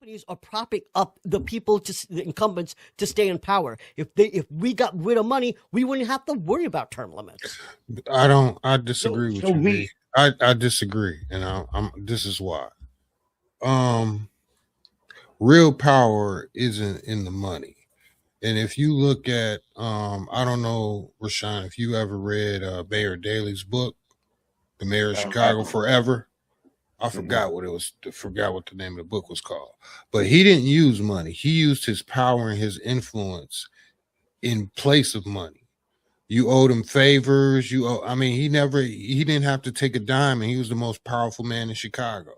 companies are propping up the people, the incumbents, to stay in power. If we got rid of money, we wouldn't have to worry about term limits. I disagree with you, B. I disagree, and this is why. Real power isn't in the money. And if you look at, I don't know, Rashawn, if you ever read Mayor Daley's book, The Mayor of Chicago Forever. I forgot what the name of the book was called. But he didn't use money. He used his power and his influence in place of money. You owed him favors. He didn't have to take a dime, and he was the most powerful man in Chicago.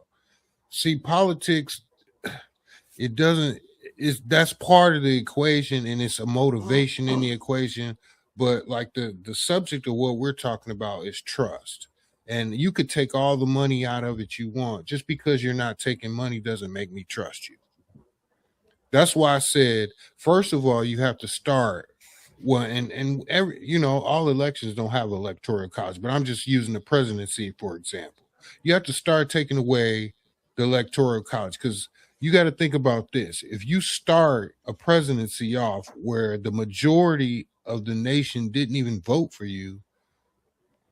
See, politics, that's part of the equation, and it's a motivation in the equation. But like the subject of what we're talking about is trust. And you could take all the money out of it you want. Just because you're not taking money doesn't make me trust you. That's why I said, first of all, you have to start. Well, and every, all elections don't have electoral college, but I'm just using the presidency, for example. You have to start taking away the electoral college, because you got to think about this. If you start a presidency off where the majority of the nation didn't even vote for you,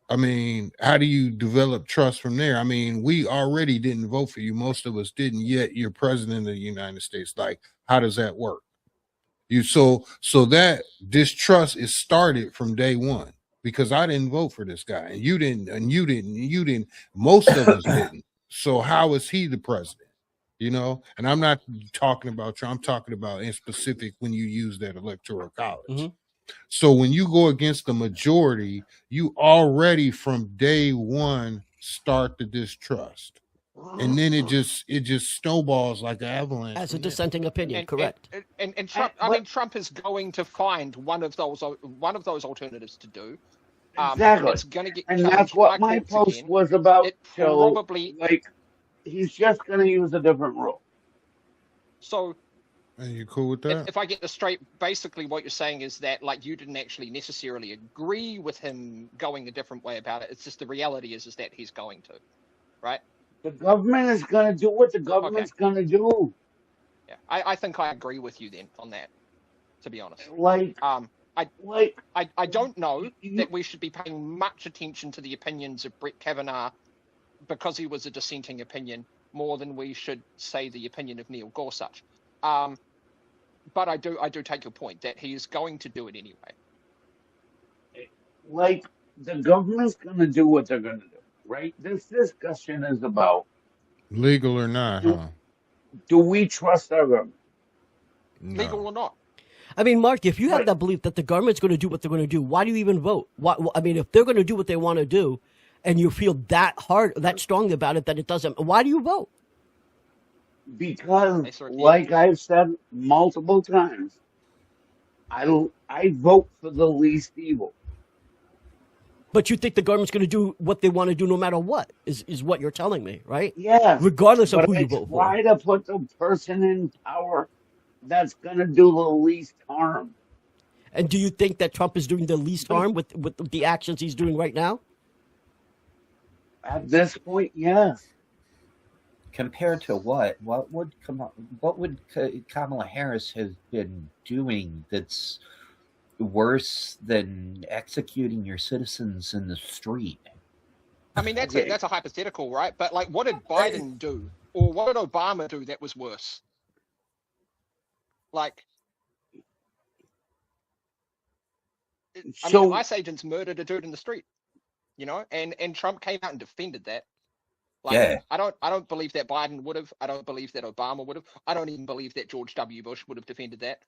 how do you develop trust from there? We already didn't vote for you. Most of us didn't, yet you're president of the United States. Like, how does that work? So that distrust is started from day one, because I didn't vote for this guy, and you didn't, most of us didn't. So how is he the president? And I'm not talking about Trump. I'm talking about in specific when you use that electoral college. Mm-hmm. So when you go against the majority, you already from day one start the distrust, and then it just snowballs like an avalanche. As a dissenting opinion, correct? And Trump, Trump is going to find one of those alternatives to do. Exactly, it's going to get, and that's what my post again. Was about. It probably he's just going to use a different rule. So. Are you cool with that? If I get this straight, basically what you're saying is that you didn't actually necessarily agree with him going a different way about it. It's just the reality is that he's going to, right? The government is going to do what the government's going to do. Yeah, I think I agree with you then on that, to be honest. I don't know that we should be paying much attention to the opinions of Brett Kavanaugh because he was a dissenting opinion more than we should say the opinion of Neil Gorsuch. But I do take your point that he is going to do it anyway. The government's going to do what they're going to do, right? This discussion is about legal or not, do we trust our government? No. Legal or not? Mark, if you have that belief that the government's going to do what they're going to do, why do you even vote? If they're going to do what they want to do, and you feel that strongly about it, that it doesn't, why do you vote? Because, like I've said multiple times, I vote for the least evil. But you think the government's going to do what they want to do no matter what, is what you're telling me, right? Yeah. Regardless of who you vote for. Try to put the person in power that's going to do the least harm. And do you think that Trump is doing the least harm with the actions he's doing right now? At this point, yes. Compared to what? What would Kamala Harris have been doing that's worse than executing your citizens in the street? That's a hypothetical, right? But what did Biden do, or what did Obama do that was worse? ICE agents murdered a dude in the street, and Trump came out and defended that. I don't believe that Biden would have. I don't believe that Obama would have. I don't even believe that George W. Bush would have defended that.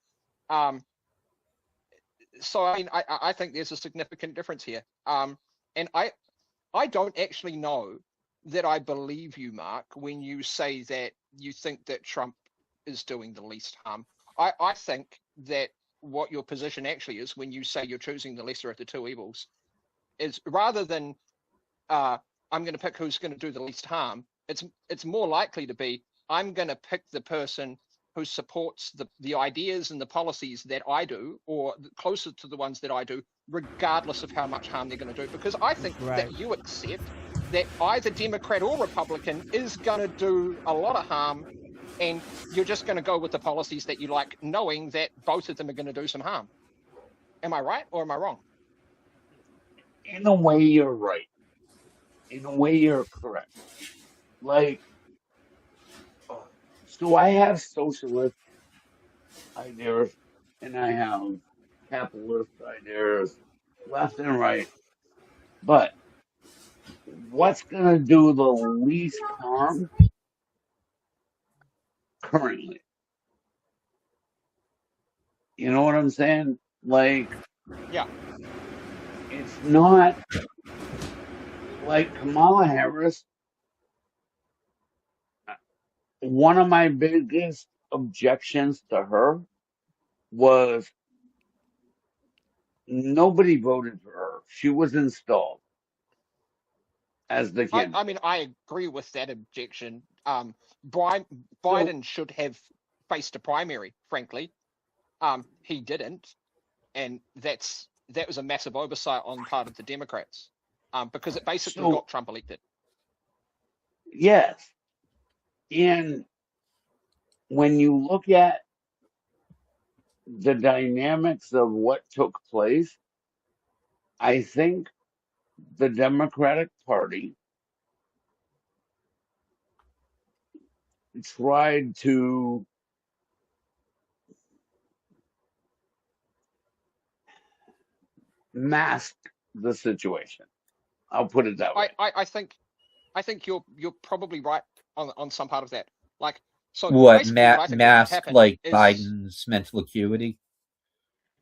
So I think there's a significant difference here. And I don't actually know that I believe you, Mark, when you say that you think that Trump is doing the least harm. I think that what your position actually is when you say you're choosing the lesser of the two evils is, rather than I'm going to pick who's going to do the least harm, it's more likely to be I'm going to pick the person who supports the ideas and the policies that I do, or closer to the ones that I do, regardless of how much harm they're going to do. Because I think that you accept that either Democrat or Republican is going to do a lot of harm and you're just going to go with the policies that you like, knowing that both of them are going to do some harm. Am I right or am I wrong? In a way, you're right. In a way, you're correct. Like, so I have socialist ideas and I have capitalist ideas, left and right. But what's going to do the least harm currently? You know what I'm saying? Like, Yeah. it's not like Kamala Harris. One of my biggest objections to her was nobody voted for her. She was installed as the I candidate. mean, I agree with that objection. Biden should have faced a primary, frankly. He didn't, and that was a massive oversight on part of the Democrats, because it basically So- got Trump elected. Yes. And when you look at the dynamics of what took place, I think the Democratic Party tried to mask the situation. I'll put it that way. I think you're probably right on some part of that. Like, so What basically what I think mask happened like is Biden's mental acuity?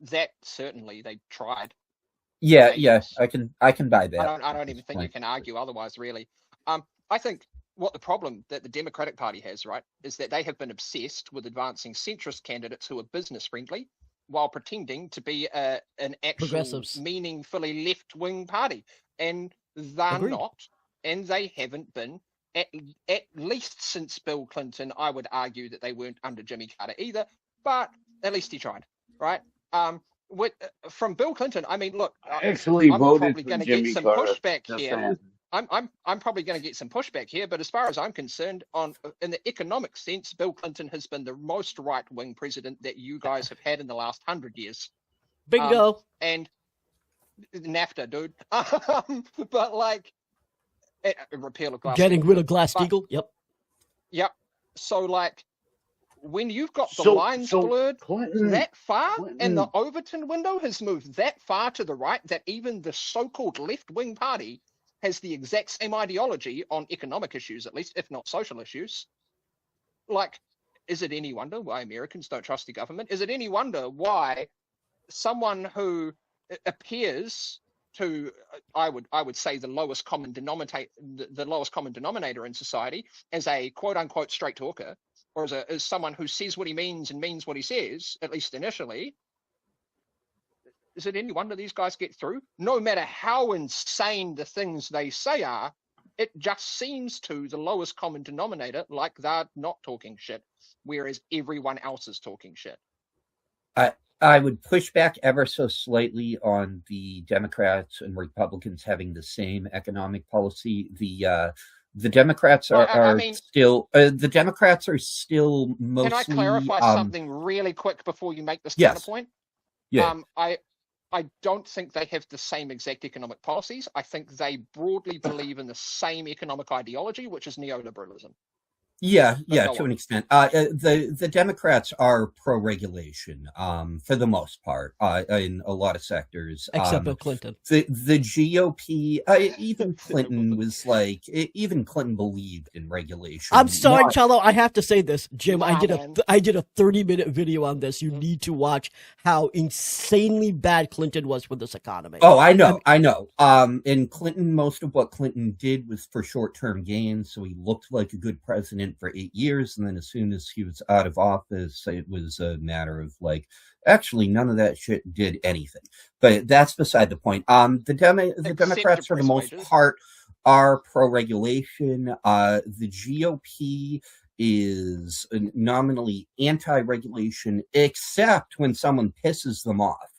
that certainly they tried. Yeah, Okay, yeah, yes. I can buy that. I don't even think you can argue otherwise, really. I think what the problem that the Democratic Party has, right, is that they have been obsessed with advancing centrist candidates who are business friendly while pretending to be an actual Progressives. meaningfully left-wing party, and they're Agreed. not, and they haven't been at least since Bill Clinton. I would argue that they weren't under Jimmy Carter either, but at least he tried, right? From Bill Clinton, I mean, look, I actually I'm voted probably for going to get Jimmy some Carter. pushback Just here. saying. I'm probably going to get some pushback here, but as far as I'm concerned, in the economic sense, Bill Clinton has been the most right-wing president that you guys have had in the last 100 years. Bingo. And NAFTA, dude. But like, repeal of Glass. Getting rid of But- Glass-Steagall. Yep. Yep. So like, when you've got the So- lines so blurred Clinton, that far, Clinton- and the Overton window has moved that far to the right that even the so-called left-wing party has the exact same ideology on economic issues, at least, if not social issues. Like, is it any wonder why Americans don't trust the government? Is it any wonder why someone who appears to, I would say, the lowest common denominator in society, as a quote-unquote straight talker, or as someone who says what he means and means what he says, at least initially, is it any wonder these guys get through? No matter how insane the things they say are, it just seems to the lowest common denominator like they're not talking shit, whereas everyone else is talking shit. I would push back ever so slightly on the Democrats and Republicans having the same economic policy. The Democrats are, Well, I mean- still the Democrats are still mostly. Can I clarify something really quick before you make this Yes. counterpoint? Yeah. I don't think they have the same exact economic policies. I think they broadly believe in the same economic ideology, which is neoliberalism. Yeah, go to on. an extent. The Democrats are pro-regulation, for the most part, in a lot of sectors. Except Bill Clinton. The GOP, even Clinton was like, even Clinton believed in regulation. I'm sorry, Not- Chalo. I have to say this, Jim. I Nah, did man. I did a 30-minute video on this. You need to watch how insanely bad Clinton was with this economy. Oh, I know. And Clinton, most of what Clinton did was for short-term gains, so he looked like a good president for 8 years, and then as soon as he was out of office, it was a matter of like, actually, none of that shit did anything. But that's beside the point. The Democrats, for the depressed most wages. part, are pro-regulation. The GOP is nominally anti-regulation, except when someone pisses them off.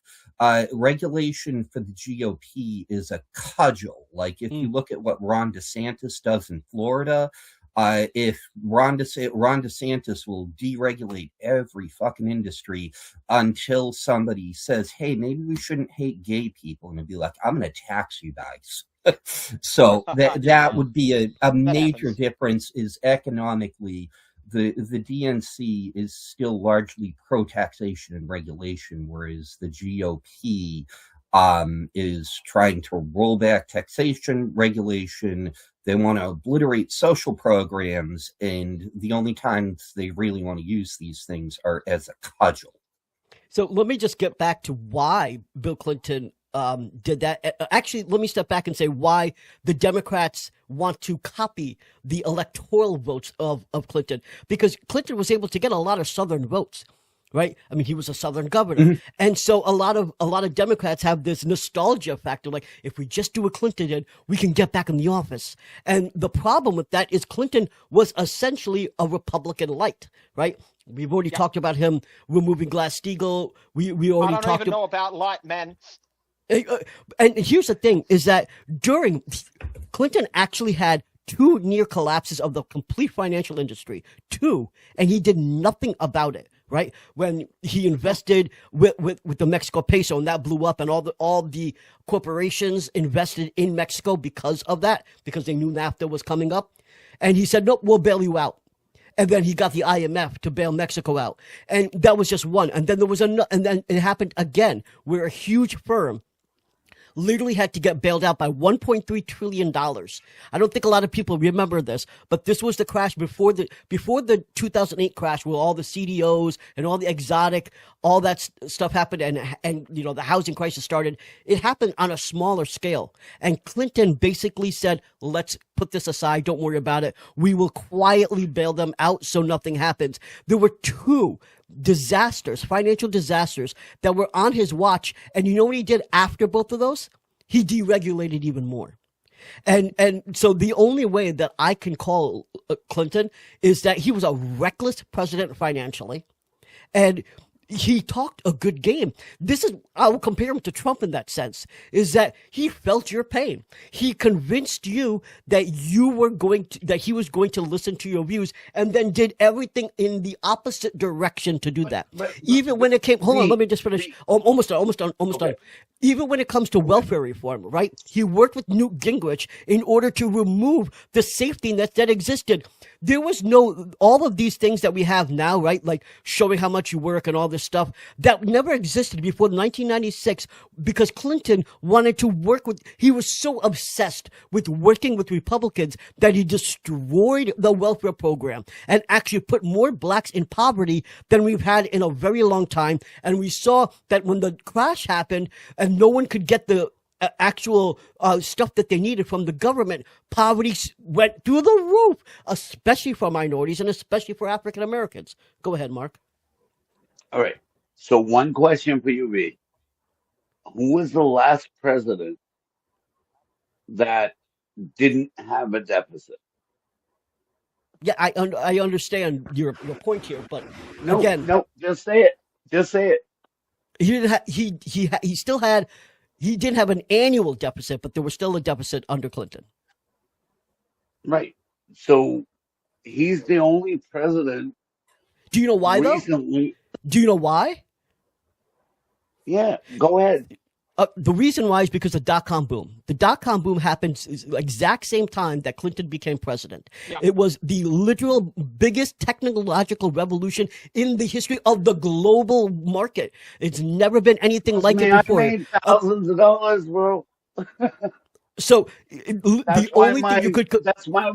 Regulation for the GOP is a cudgel. Like, if you look at what Ron DeSantis does in Florida, if Ron DeSantis will deregulate every fucking industry until somebody says, hey, maybe we shouldn't hate gay people, and it'd be like, I'm going to tax you guys. So that would be a major happens. difference. Is economically, the DNC is still largely pro taxation and regulation, whereas the GOP is trying to roll back taxation, regulation. They want to obliterate social programs, and the only times they really want to use these things are as a cudgel. So let me just get back to why Bill Clinton did that. Actually, let me step back and say why the Democrats want to copy the electoral votes of Clinton, because Clinton was able to get a lot of Southern votes. Right? I mean, he was a Southern governor. Mhm. And so a lot of Democrats have this nostalgia factor. Like, if we just do what Clinton did, we can get back in the office. And the problem with that is Clinton was essentially a Republican light, right? We've already Yeah. talked about him removing Glass-Steagall. We I already don't talked even know about light, man. and here's the thing is that during Clinton actually had 2 near collapses of the complete financial industry, 2, and he did nothing about it. Right when he invested with the Mexico peso, and that blew up, and all the corporations invested in Mexico because of that, because they knew NAFTA was coming up, and he said, "Nope, we'll bail you out." And then he got the IMF to bail Mexico out, and that was just one. And then there was another, and then it happened again, where a huge firm literally had to get bailed out by $1.3 trillion. I don't think a lot of people remember this, but this was the crash before the 2008 crash, where all the CDOs and all the exotic, all that stuff happened, and you know, the housing crisis started. It happened on a smaller scale, and Clinton basically said, let's put this aside, don't worry about it, we will quietly bail them out so nothing happens. There were 2 disasters, financial disasters, that were on his watch. And you know what he did after both of those? He deregulated even more. And so the only way that I can call Clinton is that he was a reckless president financially, and he talked a good game. I will compare him to Trump in that sense, is that he felt your pain. He convinced you that he was going to listen to your views, and then did everything in the opposite direction to do that. Even when it came, hold on, let me just finish. Almost done. Even when it comes to welfare reform, right? He worked with Newt Gingrich in order to remove the safety net that existed. There was all of these things that we have now, right? Like showing how much you work and all this stuff that never existed before 1996, because Clinton wanted to he was so obsessed with working with Republicans that he destroyed the welfare program and actually put more blacks in poverty than we've had in a very long time. And we saw that when the crash happened and no one could get the actual stuff that they needed from the government, poverty went through the roof, especially for minorities and especially for African Americans. Go ahead, Mark. All right. So one question for you, B. Who was the last president that didn't have a deficit? Yeah, I understand your point here, but No, again, no, just say it. Just say it. he didn't he didn't have an annual deficit, but there was still a deficit under Clinton. Right. So he's the only president Do you know why though? recently. Do you know why? Yeah, go ahead. The reason why is because of the dot-com boom. The dot-com boom happened the exact same time that Clinton became president. Yeah. It was the literal biggest technological revolution in the history of the global market. It's never been anything like it I before. made thousands of dollars, bro. So That's the why only thing you could that's why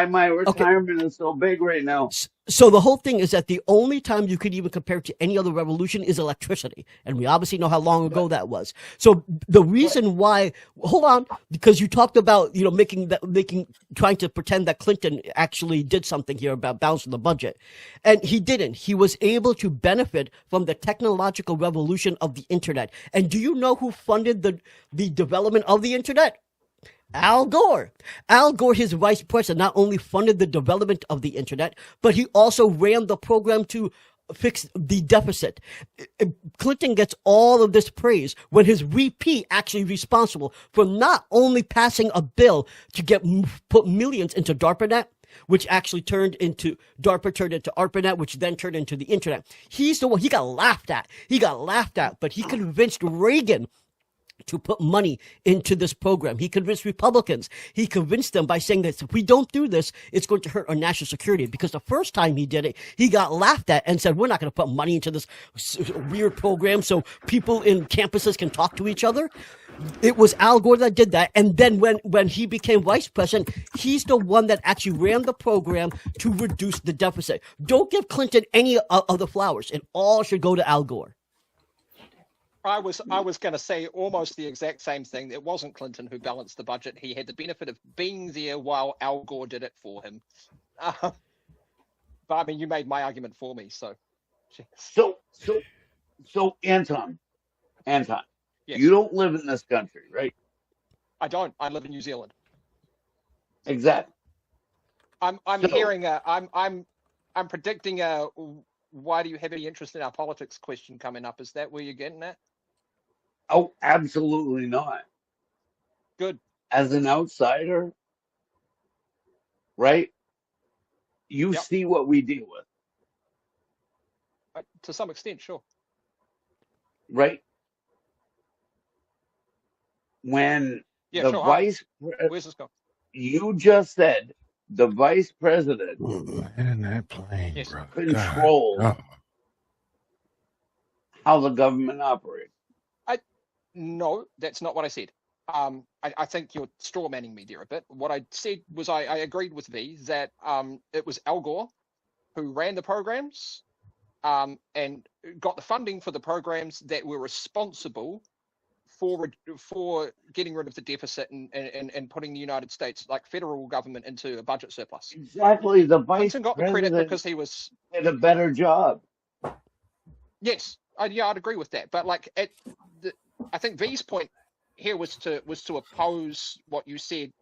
my retirement is so big right now. So the whole thing is that the only time you could even compare it to any other revolution is electricity. And we obviously know how long ago that was. So the reason why, hold on, because you talked about, trying to pretend that Clinton actually did something here about balancing the budget. And he didn't. He was able to benefit from the technological revolution of the internet. And do you know who funded the development of the internet? Al Gore. Al Gore, his vice president, not only funded the development of the internet, but he also ran the program to fix the deficit. Clinton gets all of this praise when his VP actually responsible for not only passing a bill to put millions into DARPANET, which actually turned into ARPANET, which then turned into the internet. He's the one, he got laughed at. But he convinced Reagan to put money into this program. He convinced Republicans. He convinced them by saying that if we don't do this, it's going to hurt our national security. Because the first time he did it, he got laughed at and said, we're not going to put money into this weird program so people in campuses can talk to each other. It was Al Gore that did that. And then when he became vice president, he's the one that actually ran the program to reduce the deficit. Don't give Clinton any of the flowers. It all should go to Al Gore. I was going to say almost the exact same thing. It wasn't Clinton who balanced the budget. He had the benefit of being there while Al Gore did it for him. But I mean, you made my argument for me, so. So Anton, Yes. you don't live in this country, right? I don't. I live in New Zealand. Exactly. I'm So- hearing I'm predicting why do you have any interest in our politics question coming up? Is that where you're getting at? Oh, absolutely not. Good. As an outsider, right? You Yep. see what we deal with, To some extent, sure. right? When Yeah, the sure. Where's this going? you just said the vice president And that plane, Yes. brother. controls God. how the government operates. No, that's not what I said. I think you're straw manning me there a bit. What I said was I agreed with V that it was Al Gore who ran the programs and got the funding for the programs that were responsible for getting rid of the deficit and putting the United States, like federal government, into a budget surplus. Exactly. The vice Clinton got the credit president because he was. did a better job. Yes, I'd agree with that. But like, I think V's point here was to oppose what you said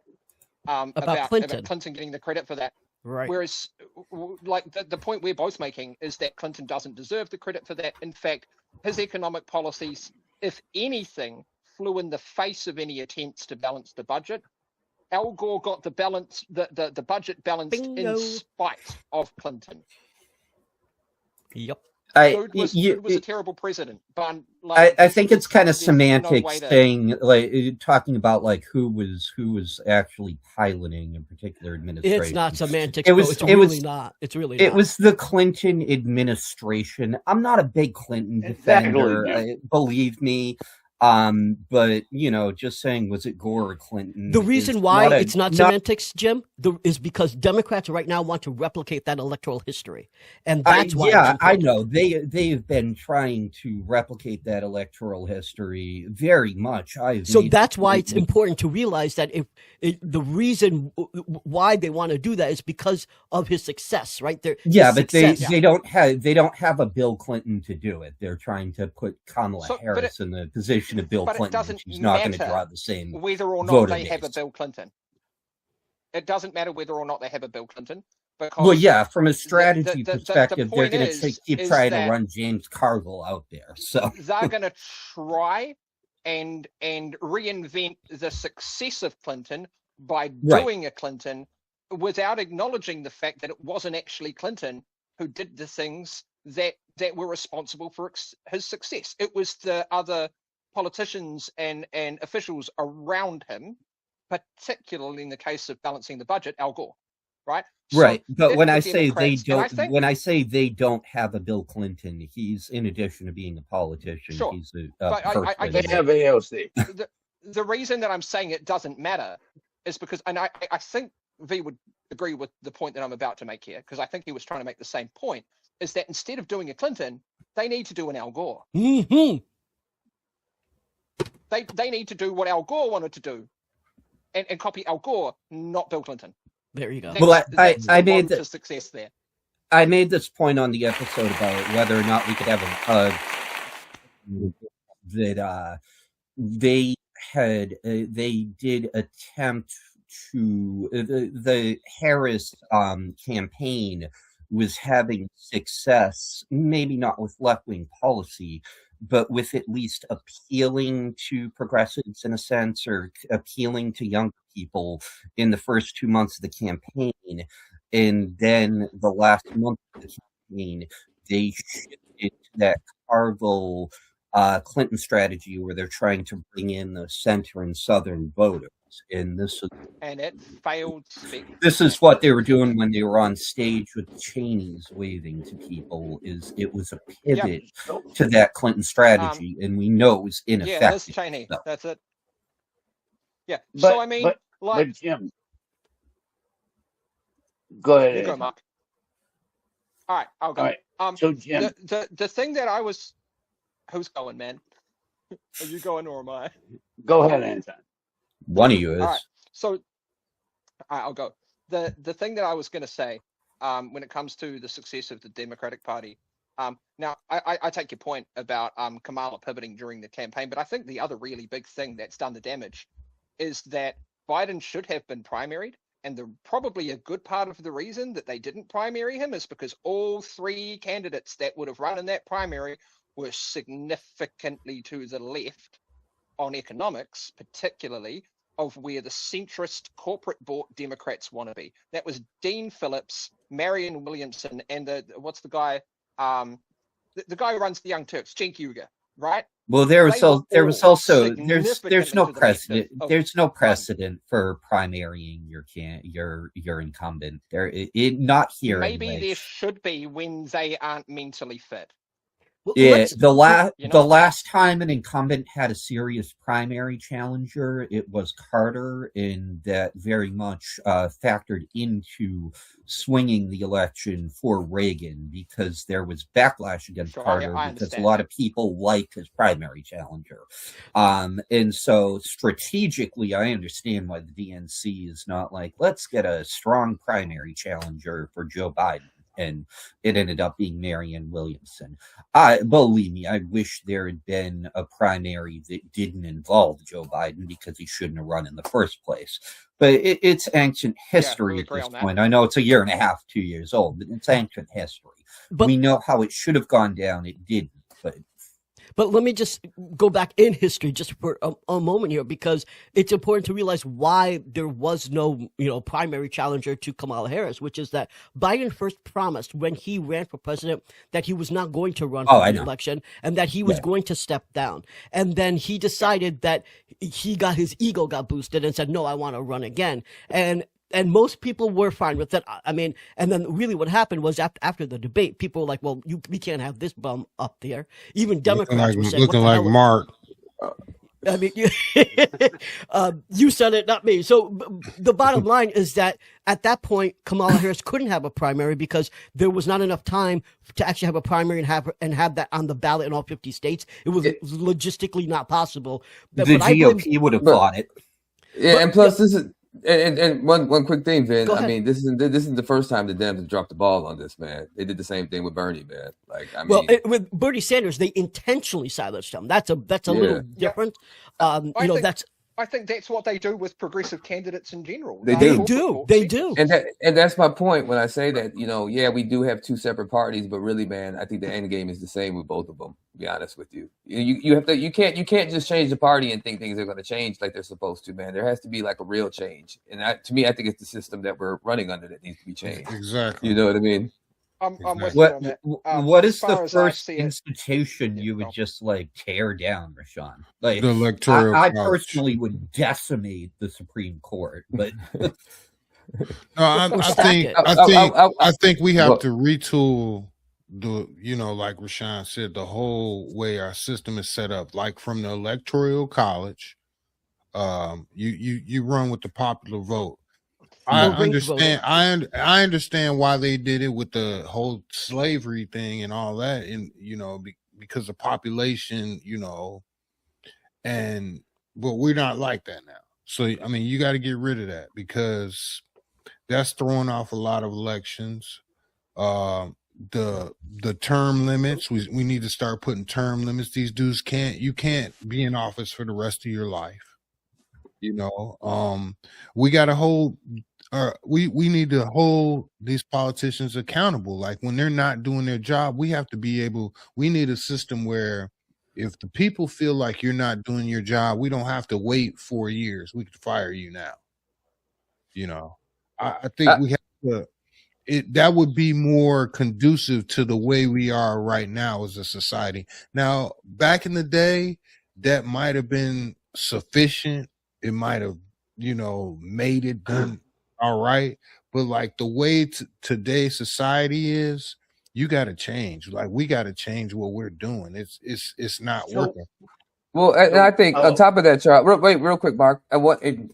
about Clinton getting the credit for that. Right. Whereas, like the point we're both making is that Clinton doesn't deserve the credit for that. In fact, his economic policies, if anything, flew in the face of any attempts to balance the budget. Al Gore got the budget balanced Bingo. in spite of Clinton. Yep. Dude was a terrible president, but like, I think it's kind of there's no semantics way to- thing, like talking about like who was actually piloting a particular administration. It's not semantics. It was- It's it really was- not. It's really It not. was the Clinton administration. I'm not a big Clinton defender, Exactly. believe me. But you know, just saying, was it Gore or Clinton? The is reason why not a- it's not semantics, Jim, is because Democrats right now want to replicate that electoral history, and that's why. Yeah, it's I important. know they've been trying to replicate that electoral history very much. So that's why it's important to realize that the reason why they want to do that is because of his success, right? Yeah, his but they success. they don't have a Bill Clinton to do it. They're trying to put Kamala So- but Harris in the position of Bill but it Clinton. doesn't She's not going to matter draw the same. whether or not voter they have a base. Bill Clinton. It doesn't matter whether or not they have a Bill Clinton, because Well, yeah, from a strategy the perspective, they're point going is- to keep is trying to that- run James Carville out there. So they're going to try and reinvent the success of Clinton by Right. doing a Clinton without acknowledging the fact that it wasn't actually Clinton who did the things that were responsible for his success. It was the other politicians and officials around him, particularly in the case of balancing the budget, Al Gore, right? So right, but if when the I say they Democrats- and I don't, think- when I say they don't have a Bill Clinton, he's in addition to being a politician, Sure, he's a but first I They get lady. have AOC. the reason that I'm saying it doesn't matter is because, and I think V would agree with the point that I'm about to make here, because I think he was trying to make the same point, is that instead of doing a Clinton, they need to do an Al Gore. Mhm. They need to do what Al Gore wanted to do and copy Al Gore, not Bill Clinton. There you go. Well, That's I the made road the- to success there. I made this point on the episode about whether or not we could have that they did attempt to the Harris campaign was having success, maybe not with left-wing policy, but with at least appealing to progressives in a sense, or appealing to young people in the first 2 months of the campaign. And then the last month of the campaign, they shifted to that Cargill Clinton strategy where they're trying to bring in the center and southern voters. And And it failed this is what they were doing when they were on stage with Cheney's waving to people. It was a pivot So, to that Clinton strategy, and we know it was Yeah, ineffective. Liz Cheney. So, That's it. Yeah. but So I mean, but like, but Jim, go ahead. you go, Ed. Mark. All right, I'll All go. right. Um, So Jim, the thing that I was, who's going, man? Are you going or am I? go ahead, Anton. one of you is. All right. So, all right, I'll go. The thing that I was going to say, when it comes to the success of the Democratic Party, now I take your point about Kamala pivoting during the campaign, but I think the other really big thing that's done the damage is that Biden should have been primaried, and probably a good part of the reason that they didn't primary him is because all three candidates that would have run in that primary were significantly to the left on economics, particularly of where the centrist corporate bought Democrats want to be. That was Dean Phillips, Marianne Williamson, and what's the guy? The guy who runs the Young Turks, Cenk Uygur, right? Well, They were all also there's significantly no to the left precedent. of There's no Biden. precedent for primarying your incumbent. Not here Maybe anyway. there should be when they aren't mentally fit. Well, Yeah, let's- You the know? last time an incumbent had a serious primary challenger, it was Carter, and that very much factored into swinging the election for Reagan because there was backlash against Sure, Carter I because a understand lot that. of people liked his primary challenger. And so strategically, I understand why the DNC is not like, let's get a strong primary challenger for Joe Biden. And it ended up being Marianne Williamson. Believe me, I wish there had been a primary that didn't involve Joe Biden because he shouldn't have run in the first place. But it's ancient history we at agree this on that. point. I know it's a year and a half, 2 years old, but it's ancient history. But- we know how it should have gone down. It didn't. But let me just go back in history just for a moment here, because it's important to realize why there was no, primary challenger to Kamala Harris, which is that Biden first promised when he ran for president that he was not going to run for the election and that he was going to step down. And then he decided that his ego got boosted and said, no, I want to run again. And most people were fine with it. I mean, and then really what happened was after the debate, people were like, well, we can't have this bum up there. Even Democrats were saying, looking like Mark. I mean, you said it, not me. So the bottom line is that at that point, Kamala Harris couldn't have a primary because there was not enough time to actually have a primary and have that on the ballot in all 50 states. It was logistically not possible. The GOP would have fought it. Yeah, and plus this is and one quick thing, Vin. Go I ahead. mean, this isn't the first time the Dems have dropped the ball on this, man. They did the same thing with Bernie, man. Like, I mean, with Bernie Sanders, they intentionally silenced him. That's a little different. I think that's what they do with progressive candidates in general. They do. And that's my point when I say that, we do have two separate parties, but really, man, I think the end game is the same with both of them, to be honest with you. You can't just change the party and think things are going to change like they're supposed to, man. There has to be like a real change. And to me, I think it's the system that we're running under that needs to be changed. Exactly. You know what I mean? I'm with you on that. What as is far the as I first see it- institution you would just like tear down, Rashawn? Like, The Electoral I College. personally would decimate the Supreme Court, but No, I stack think it. I think we have Well- to retool like Rashawn said, the whole way our system is set up, like from the Electoral College. You run with the popular vote. I The ranked voter. understand. I understand why they did it with the whole slavery thing and all that, and because of population, but we're not like that now. So I mean, you got to get rid of that because that's throwing off a lot of elections. The term limits, we need to start putting term limits. These dudes you can't be in office for the rest of your life. We got to hold. We need to hold these politicians accountable. Like when they're not doing their job, we need a system where if the people feel like you're not doing your job, we don't have to wait 4 years. We can fire you now. I think we have to that would be more conducive to the way we are right now as a society. Now, back in the day, that might have been sufficient. It might have, made it done all right. But like the way today's society is, you got to change. Like we got to change what we're doing. It's not So, working. Well, and I think on oh, top of that, Charles, real quick, Mark,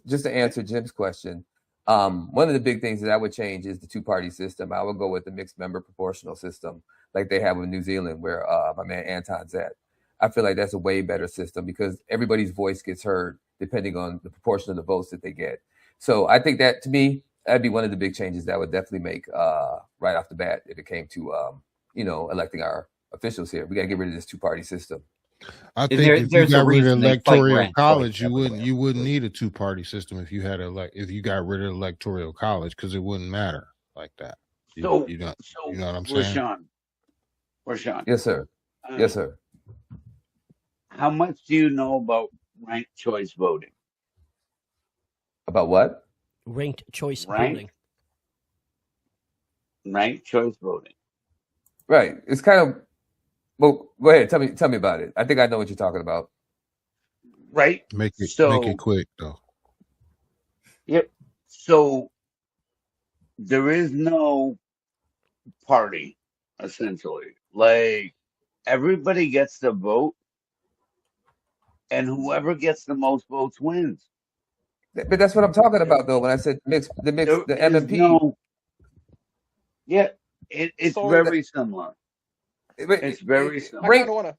just to answer Jim's question. One of the big things that I would change is the two-party system. I would go with the mixed member proportional system, like they have in New Zealand, where my man Anton's at. I feel like that's a way better system because everybody's voice gets heard depending on the proportion of the votes that they get. So I think that, to me, that'd be one of the big changes that I would definitely make right off the bat if it came to electing our officials here. We got to get rid of this two-party system. I And think if you there's a got rid of reason they fight electoral ranked college, choice you everywhere. wouldn't need a two-party system if you had if you got rid of electoral college, because it wouldn't matter like that. so, You know so, what I'm saying? Rashawn, Yes, sir. Yes, sir. how much do you know about ranked choice voting? About what? Ranked choice Rank- voting. Ranked choice voting. Right. It's kind of. Well, go ahead. Tell me about it. I think I know what you're talking about. Right? Make it So, quick though. yep. So there is no party, essentially. Like everybody gets to vote, and whoever gets the most votes wins. But that's what I'm talking about, though. When I said There the is MMP. no. Yeah, it's So- very similar. But It's very similar. I kind of want to.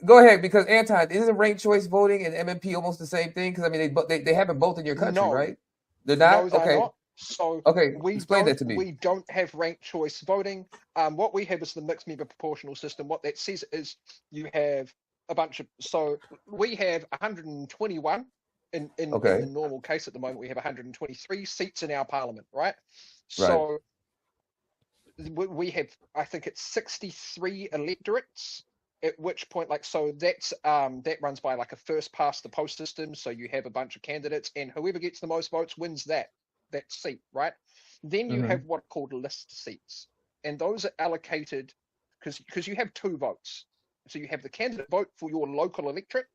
go ahead, because Anton, isn't ranked choice voting and MMP almost the same thing? Because I mean, they have it both in your country, No. right? They're not. No, they're Okay. not. So Okay. we Explain don't, that to me. We don't have ranked choice voting. What we have is the mixed member proportional system. What that says is you have a bunch of. So we have 121 in Okay. the normal case at the moment. We have 123 seats in our parliament, right? So we have, I think it's 63 electorates. At which point, so that's that runs by like a first past the post system. So you have a bunch of candidates, and whoever gets the most votes wins that seat, right? Then you have what are called list seats, and those are allocated because you have two votes. So you have the candidate vote for your local electorate,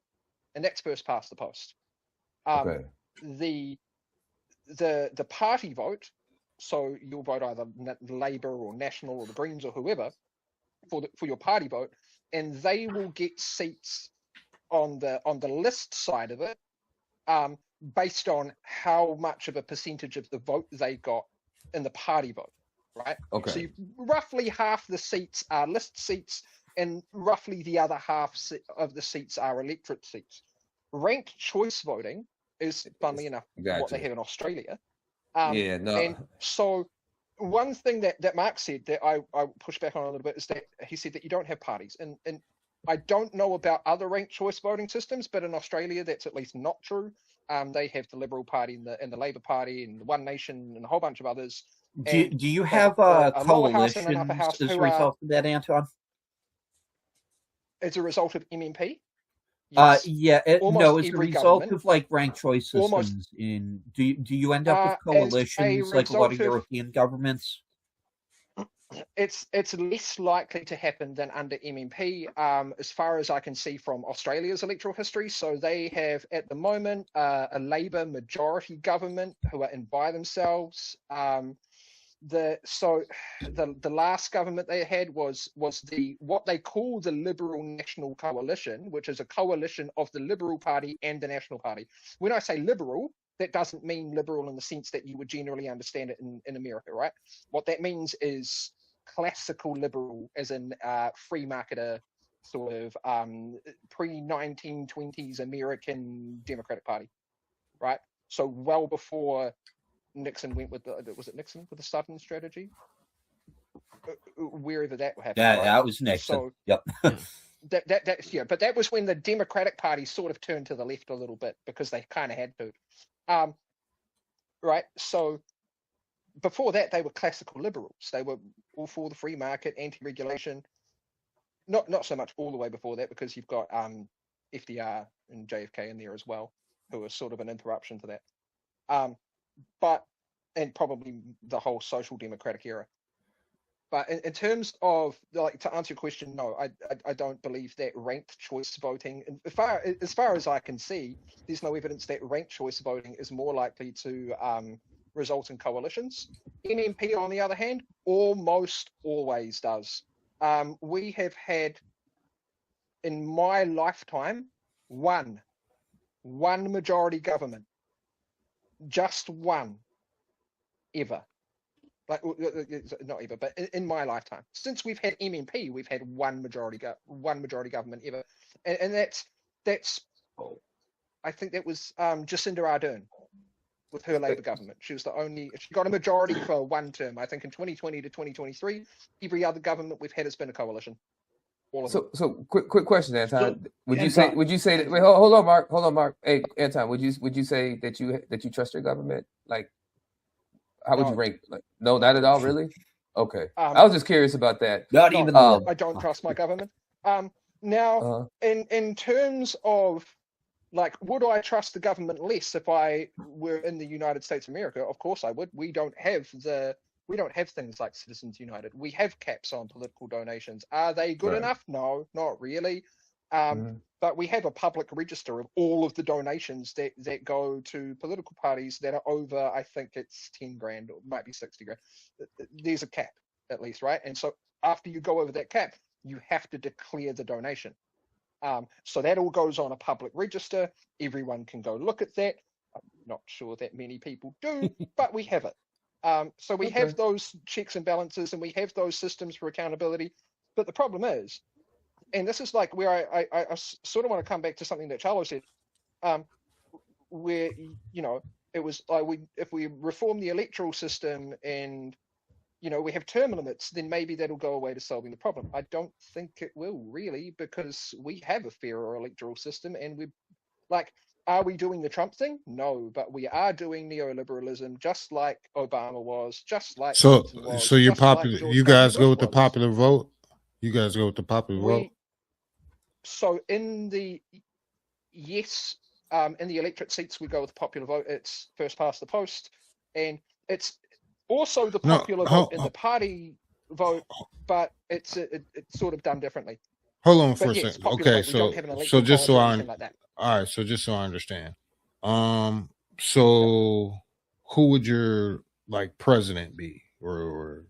and that's first past the post. Okay. The party vote, so you'll vote either Labour or National or the Greens or whoever for your party vote, and they will get seats on the list side of it, based on how much of a percentage of the vote they got in the party vote, right? Okay. So roughly half the seats are list seats, and roughly the other half of the seats are electorate seats. Ranked choice voting is, funnily enough, what they have in Australia. Yeah. No. And so one thing that Mark said that I push back on a little bit is that he said that you don't have parties. And I don't know about other ranked choice voting systems, but in Australia, that's at least not true. They have the Liberal Party and the Labor Party and the One Nation and a whole bunch of others. Do you have a lower house coalitions and an upper house as a who are, result of that, Anton? as a result of MMP? Yes. Yeah, Almost no, as a every result government- of like ranked choice almost- systems do you end up with as a coalitions like a lot of result of- European governments? It's less likely to happen than under MMP, as far as I can see from Australia's electoral history. So they have at the moment a Labor majority government who are in by themselves. The last government they had was what they call the Liberal National Coalition, which is a coalition of the Liberal Party and the National Party. When I say liberal, that doesn't mean liberal in the sense that you would generally understand it in America, right? What that means is classical liberal, as in free marketer, sort of pre-1920s American Democratic Party, right? So well before Nixon went with was it Nixon with the Southern strategy? Wherever that happened. Yeah, right? that was Nixon. So Yep. that's yeah, but that was when the Democratic Party sort of turned to the left a little bit because they kind of had to. Right. So before that, they were classical liberals. They were all for the free market, anti-regulation. Not so much all the way before that, because you've got FDR and JFK in there as well, who are sort of an interruption to that. But and probably the whole social democratic era. But in terms of, like, to answer your question, no, I don't believe that ranked choice voting, as far as I can see, there's no evidence that ranked choice voting is more likely to result in coalitions. MMP, on the other hand, almost always does. We have had, in my lifetime, one majority government, just one, ever. Like, not ever, but in my lifetime, since we've had MMP, we've had one majority government ever, and that's I think that was Jacinda Ardern with her Labour government. She was the only, she got a majority for one term. I think in 2020 to 2023, every other government we've had has been a coalition. All of them. So quick question, Anton. So, Would you Anton- say that? Wait, hold on, Mark. Hey, Anton, would you say that you trust your government? Like, how would No. you rank? Like, no, not at all, really. Okay, Um, I was just curious about that. Not No, even um, the I don't trust my government. Now, in terms of, like, would I trust the government less if I were in the United States of America? Of course I would. We don't have things like Citizens United. We have caps on political donations. Are they good Right. enough? No, not really. Mhm. But we have a public register of all of the donations that go to political parties that are over, I think it's 10 grand, or it might be 60 grand. There's a cap, at least, right? And so after you go over that cap, you have to declare the donation. So that all goes on a public register. Everyone can go look at that. I'm not sure that many people do, but we have it. So we have Okay. those checks and balances, and we have those systems for accountability. But the problem is, and this is like where I sort of want to come back to something that Charlo said, where, you know, it was if we reform the electoral system and, you know, we have term limits, then maybe that'll go away to solving the problem. I don't think it will, really, because we have a fairer electoral system, and we, like, are we doing the Trump thing? No, but we are doing neoliberalism, just like Obama was, just like So Clinton was, so you're just like popular. George You W. guys go Bush with the was. popular vote. You guys go with the popular vote. So in the electorate seats, we go with the popular vote. It's first past the post, and it's also the No, popular vote in the party vote, but it's sort of done differently. Hold on for But a yeah, it's second. popular Okay, vote. We don't have an so electoral just college so or I anything like that. all right, so just so I understand, so who would your like president be, or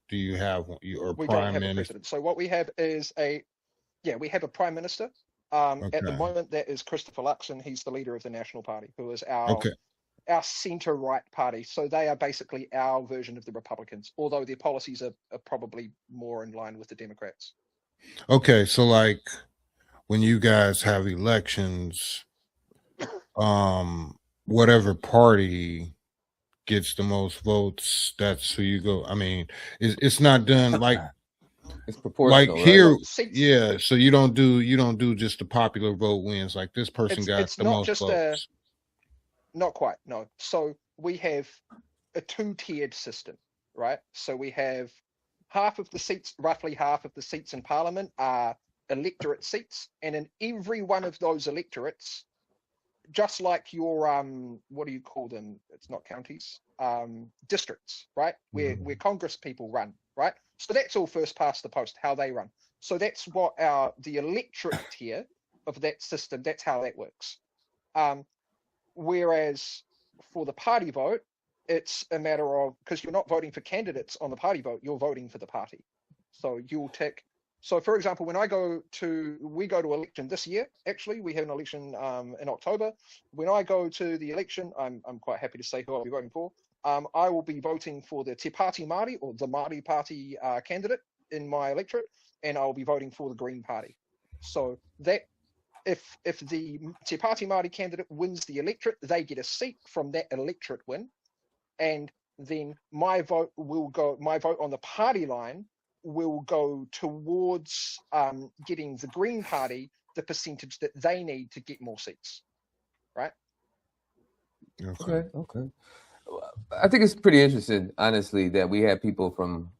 do you have one, or We don't prime have a minister? president. So what we have is we have a prime minister. At the Okay. moment, that is Christopher Luxon. He's the leader of the National Party, who is our Okay, center-right party. So they are basically our version of the Republicans, although their policies are probably more in line with the Democrats. okay. So like when you guys have elections, whatever party gets the most votes, that's who you go. I mean, it's not done like It's proportional, here. right? Seats, Yeah, so you don't do just the popular vote wins. Like this person got it's the not most just votes. not quite, no. So we have a two-tiered system, right? So we have roughly half of the seats in Parliament are electorate seats, and in every one of those electorates, just like your what do you call them? It's not counties, districts, right? Where Congress people run, right? So that's all first past the post, how they run. So that's what the electorate tier of that system, that's how that works. Whereas for the party vote, it's a matter of, because you're not voting for candidates on the party vote, you're voting for the party. So you'll tick. So for example, when we go to election this year, actually, we have an election in October. When I go to the election, I'm quite happy to say who I'll be voting for. I will be voting for the Te Pāti Māori, or the Māori Party candidate in my electorate, and I'll be voting for the Green Party. So that if the Te Pāti Māori candidate wins the electorate, they get a seat from that electorate win, and then my vote on the party line will go towards getting the Green Party the percentage that they need to get more seats, right? Okay. Okay. I think it's pretty interesting, honestly, that we have people from,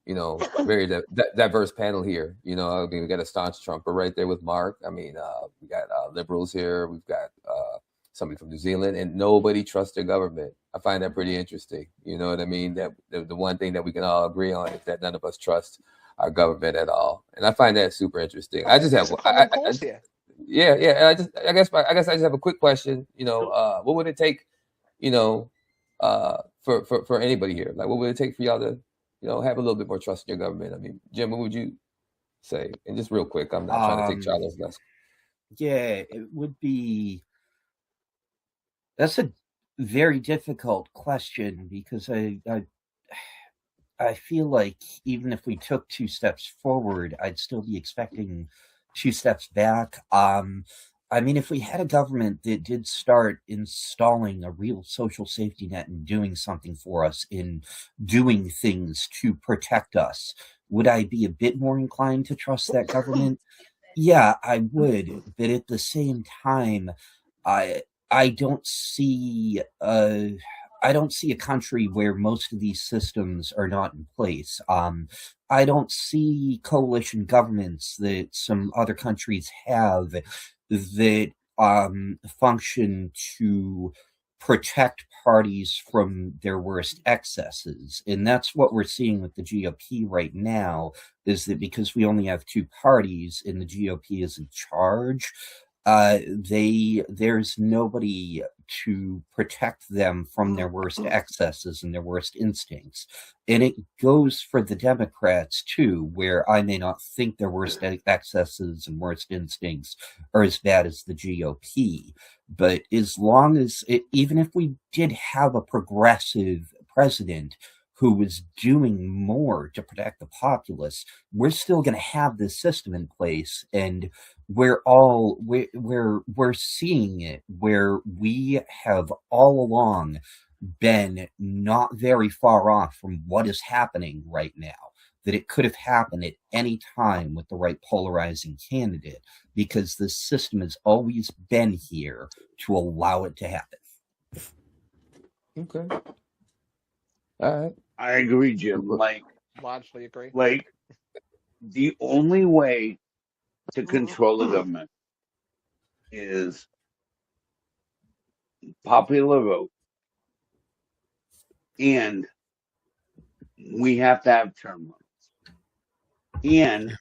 very diverse panel here. I mean, we got a staunch Trumper right there with Mark. I mean, we got liberals here. We've got somebody from New Zealand, and nobody trusts their government. I find that pretty interesting. You know what I mean? That the one thing that we can all agree on is that none of us trust our government at all, and I find that super interesting. I just have, There's a common cause here. yeah, yeah. And I guess I just have a quick question. You know, what would it take, you know, for anybody here? Like, what would it take for y'all to, you know, have a little bit more trust in your government? I mean, Jim, what would you say? And just real quick, I'm not trying to take Charles' last. Yeah, it would be. That's a very difficult question because I feel like even if we took 2 steps forward, I'd still be expecting 2 steps back. I mean, if we had a government that did start installing a real social safety net and doing something for us, in doing things to protect us, would I be a bit more inclined to trust that government? Yeah, I would, but at the same time, I don't see a country where most of these systems are not in place. I don't see coalition governments that some other countries have that function to protect parties from their worst excesses. And that's what we're seeing with the GOP right now, is that because we only have 2 parties and the GOP is in charge, there's nobody to protect them from their worst excesses and their worst instincts. And it goes for the Democrats too, where I may not think their worst excesses and worst instincts are as bad as the GOP. But as long as, even if we did have a progressive president who was doing more to protect the populace, we're still going to have this system in place, and we're seeing it where we have all along been not very far off from what is happening right now, that it could have happened at any time with the right polarizing candidate, because the system has always been here to allow it to happen. Okay. All right. I agree, Jim. Largely agree. Like the only way to control the government is popular vote, and we have to have term limits. And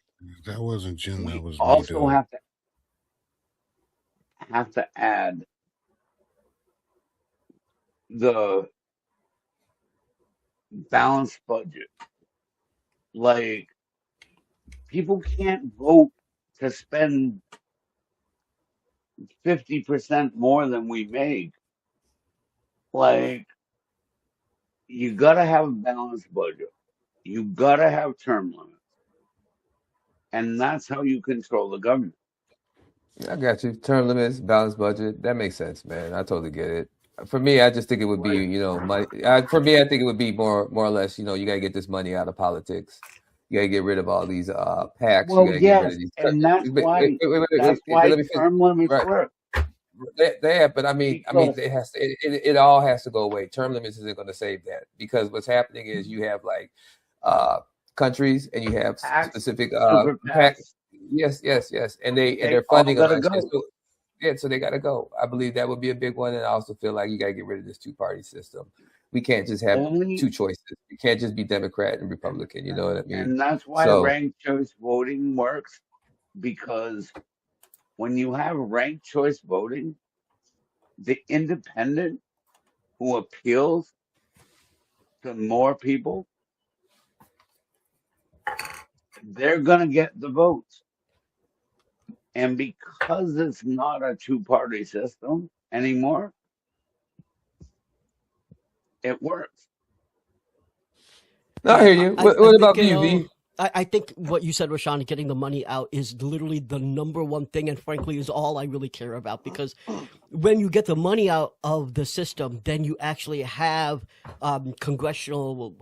That wasn't Jim. That we was me. also Though. have to add the balanced budget. Like, people can't vote to spend 50% more than we make. Like, you gotta have a balanced budget. You gotta have term limits. And that's how you control the government. I got you. Term limits, balanced budget. That makes sense, man. I totally get it. For me, I just think it would be, you know, money. For me, I think it would be more or less, you know, you got to get this money out of politics. You got to get rid of all these PACs. Well, you got to get rid yes, of these. and that's why Let me finish. term limits Right. work. But I mean, it all has to go away. Term limits isn't going to save that, because what's happening is you have like countries and you have PACs, specific super PACs. PACs. Yes, and They they're all funding gotta elections. go. So they got to go. I believe that would be a big one, and I also feel like you got to get rid of this 2-party system. We can't just have Only, 2 choices. You can't just be Democrat and Republican. You know what I mean? and that's why So ranked choice voting works, because when you have ranked choice voting, the independent who appeals to more people, they're gonna get the votes. And because it's not a 2-party system anymore, it works. no, I hear you. What think, about you, V? I think what you said, Rashawn, getting the money out is literally the number one thing, and frankly is all I really care about, because when you get the money out of the system, then you actually have congressional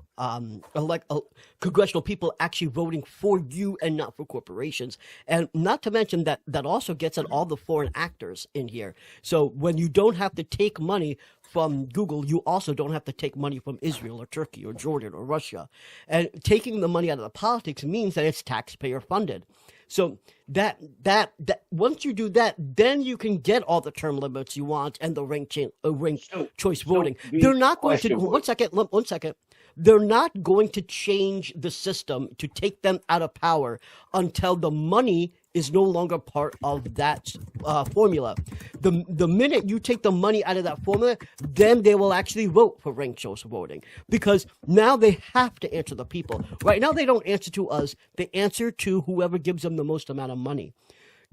people actually voting for you and not for corporations. And not to mention that also gets at all the foreign actors in here. So when you don't have to take money from Google, you also don't have to take money from Israel or Turkey or Jordan or Russia. And taking the money out of the politics means that it's taxpayer funded. So that once you do that, then you can get all the term limits you want and the ranked choice voting. They're not going to. One second. They're not going to change the system to take them out of power until the money is no longer part of that formula. The minute you take the money out of that formula, then they will actually vote for ranked choice voting, because now they have to answer the people. Right now, they don't answer to us. They answer to whoever gives them the most amount of money.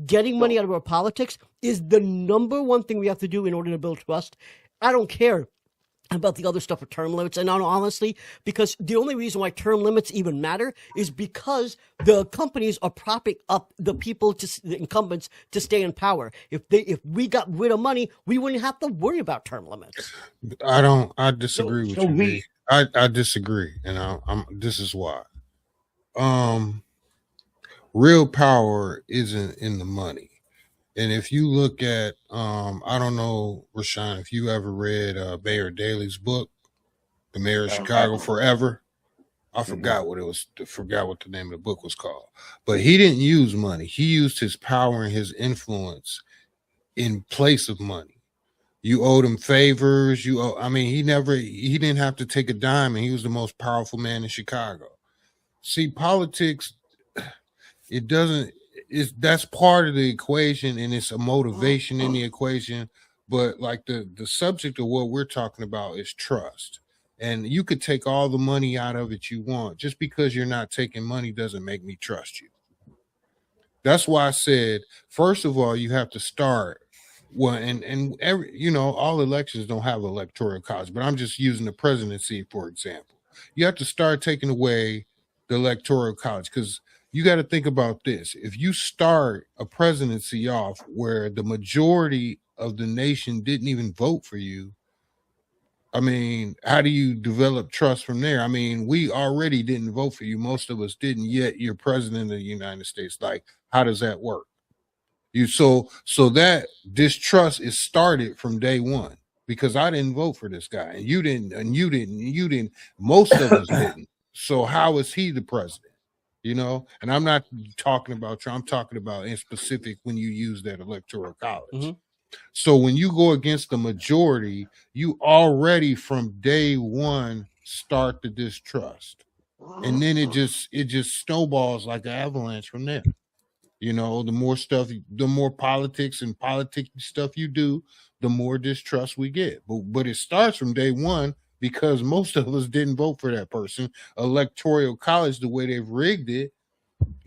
Getting money out of our politics is the number one thing we have to do in order to build trust. I don't care about the other stuff with term limits, and honestly, because the only reason why term limits even matter is because the companies are propping up the people, the incumbents, to stay in power. If we got rid of money, we wouldn't have to worry about term limits. I disagree with you. B. I disagree, and this is why. Real power isn't in the money. And if you look at, I don't know, Rashawn, if you ever read Mayor Daley's book, The Mayor of Chicago Forever, I forgot what the name of the book was called. But he didn't use money. He used his power and his influence in place of money. You owed him favors. He didn't have to take a dime, and he was the most powerful man in Chicago. See, politics, that's part of the equation, and it's a motivation in the equation. But like the subject of what we're talking about is trust. And you could take all the money out of it you want. Just because you're not taking money doesn't make me trust you. That's why I said, first of all, you have to start. Well, and every, all elections don't have electoral college, but I'm just using the presidency, for example. You have to start taking away the electoral college, because you got to think about this. If you start a presidency off where the majority of the nation didn't even vote for you, how do you develop trust from there? We already didn't vote for you. Most of us didn't, yet you're president of the United States. Like, how does that work? So that distrust is started from day one, because I didn't vote for this guy, and you didn't, most of us didn't. So how is he the president? And I'm not talking about Trump. I'm talking about in specific when you use that electoral college. Mm-hmm. So when you go against the majority, you already from day one start the distrust, and then it just snowballs like an avalanche from there. The more politics and politic stuff you do, the more distrust we get. But it starts from day one, because most of us didn't vote for that person. Electoral college, the way they've rigged it,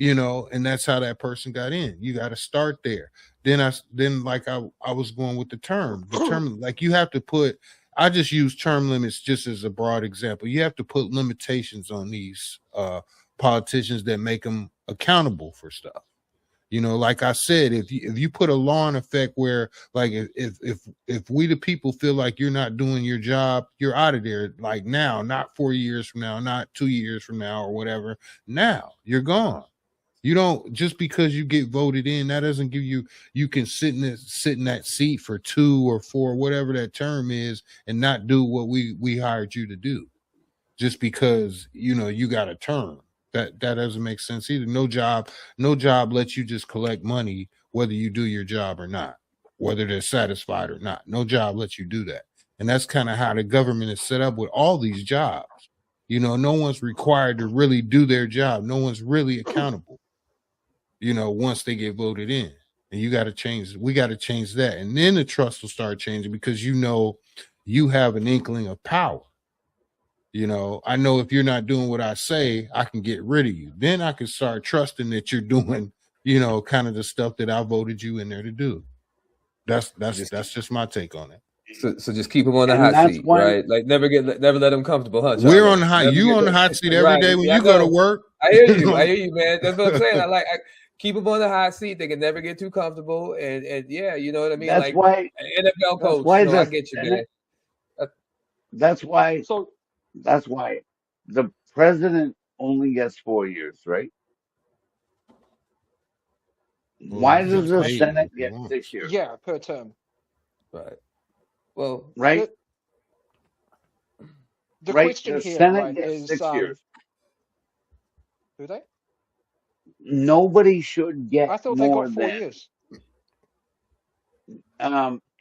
and that's how that person got in. You got to start there. Then I was going with the term, like you have to put, I just use term limits just as a broad example. You have to put limitations on these politicians that make them accountable for stuff. Like I said, if you put a law in effect where, like, if we the people feel like you're not doing your job, you're out of there. Like now, not 4 years from now, not 2 years from now, or whatever. Now you're gone. You don't, just because you get voted in, that doesn't give you can sit in that seat for 2 or 4, whatever that term is, and not do what we hired you to do, just because you got a term. That doesn't make sense either. No job lets you just collect money whether you do your job or not, whether they're satisfied or not. No job lets you do that. And that's kind of how the government is set up with all these jobs. No one's required to really do their job. No one's really accountable, once they get voted in. And we got to change that. And then the trust will start changing, because you have an inkling of power. I know if you're not doing what I say, I can get rid of you. Then I can start trusting that you're doing, kind of the stuff that I voted you in there to do. That's just my take on it. So just keep them on the hot seat, right? Like never let them comfortable, huh? Charlie? We're on the hot. You on the hot seat every day when you go to work. I hear you, man. That's what I'm saying. I keep them on the hot seat. They can never get too comfortable, and yeah, you know what I mean. That's why NFL coach. I get you, man. That's why. That's why the president only gets 4 years, right? Why does the Senate get 6 years? Yeah, per term. Right. Well, right. The question the here, Senate right, gets is 6 years. Do they? nobody should get I thought they more got 4 than years.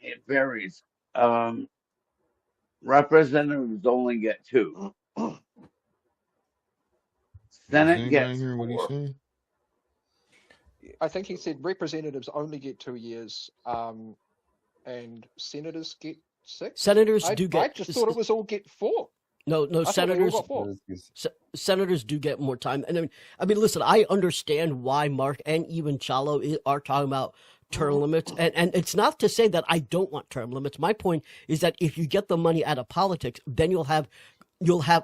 it varies. Representatives only get 2. Is Senate anybody gets hearing what he's 4. saying? I think he said representatives only get 2 years, and senators get 6. Senators I do I get just thought it was all get 4. no I thought they all senators. got 4. Senators do get more time, and I mean, listen, I understand why Mark and even Chalo are talking about term limits, and it's not to say that I don't want term limits. My point is that if you get the money out of politics, then you'll have